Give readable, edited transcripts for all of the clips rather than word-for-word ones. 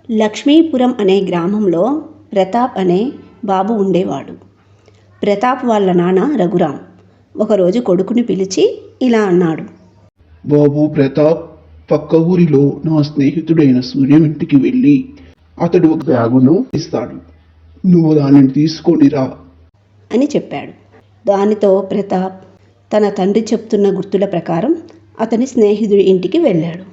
లక్ష్మీపురం అనే గ్రామంలో ప్రతాప్ అనే బాబు ఉండేవాడు. ప్రతాప్ వాళ్ళ నాన్న రఘురాం ఒకరోజు కొడుకుని పిలిచి ఇలా అన్నాడు. బాబు ప్రతాప్, పక్క ఊరిలో నా స్నేహితుడైన సూర్యం ఇంటికి వెళ్ళి అతడు ఒక బ్యాగును ఇస్తాడు. నువ్వు దానిని తీసుకొని రా అని చెప్పాడు. దానితో ప్రతాప్ తన తండ్రి చెప్తున్న గుర్తుల ప్రకారం అతని స్నేహితుడి ఇంటికి వెళ్ళాడు.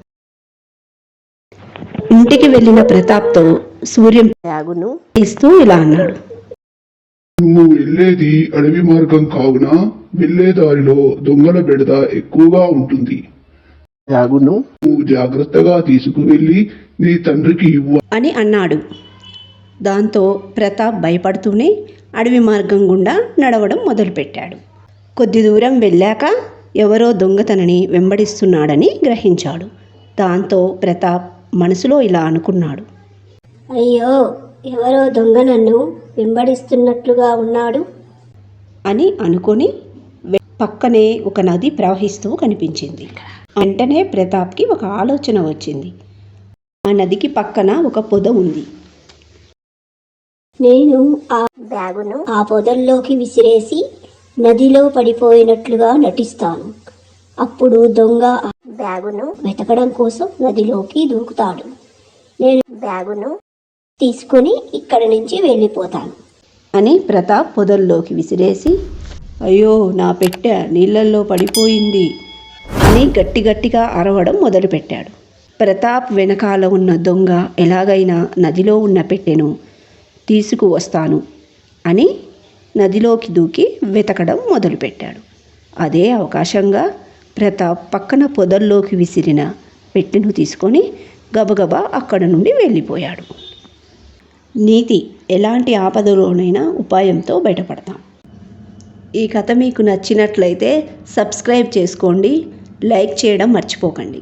ఇంటికి వెళ్ళిన ప్రతాప్తో సూర్యం బ్యాగును ఇస్తూ ఇలా అన్నాడు. నువ్వు వెళ్ళేది అడవి మార్గం కావున వెళ్ళే దారిలో దొంగల బెడద ఎక్కువగా ఉంటుంది. బ్యాగును నువ్వు జాగ్రత్తగా తీసుకువెళ్ళి నీ తండ్రికి ఇవ్వు అని అన్నాడు. దాంతో ప్రతాప్ భయపడుతూనే అడవి మార్గం గుండా నడవడం మొదలుపెట్టాడు. కొద్ది దూరం వెళ్ళాక ఎవరో దొంగ తనని వెంబడిస్తున్నాడని గ్రహించాడు. దాంతో ప్రతాప్ మనసులో ఇలా అనుకున్నాడు. అయ్యో, ఎవరో దొంగ నన్ను వెంబడిస్తున్నట్లుగా ఉన్నాడు అని అనుకొని పక్కనే ఒక నది ప్రవహిస్తూ కనిపించింది. వెంటనే ప్రతాప్కి ఒక ఆలోచన వచ్చింది. ఆ నదికి పక్కన ఒక పొద ఉంది. నేను ఆ బ్యాగును ఆ పొదల్లోకి విసిరేసి నదిలో పడిపోయినట్లుగా నటిస్తాను. అప్పుడు దొంగ ఆ బ్యాగును వెతకడం కోసం నదిలోకి దూకుతాడు. నేను బ్యాగును తీసుకుని ఇక్కడి నుంచి వెళ్ళిపోతాను అని ప్రతాప్ పొదల్లోకి విసిరేసి, అయ్యో నా పెట్టె నీళ్ళల్లో పడిపోయింది అని గట్టిగా అరవడం మొదలుపెట్టాడు. ప్రతాప్ వెనకాల ఉన్న దొంగ ఎలాగైనా నదిలో ఉన్న పెట్టెను తీసుకువస్తాను అని నదిలోకి దూకి వెతకడం మొదలుపెట్టాడు. అదే అవకాశంగా ప్రతాప్ పక్కన పొదల్లోకి విసిరిన పెట్టెను తీసుకొని గబగబా అక్కడ నుండి వెళ్ళిపోయాడు. నీతి: ఎలాంటి ఆపదలోనైనా ఉపాయంతో బయటపడతాం. ఈ కథ మీకు నచ్చినట్లయితే సబ్స్క్రైబ్ చేసుకోండి, లైక్ చేయడం మర్చిపోకండి.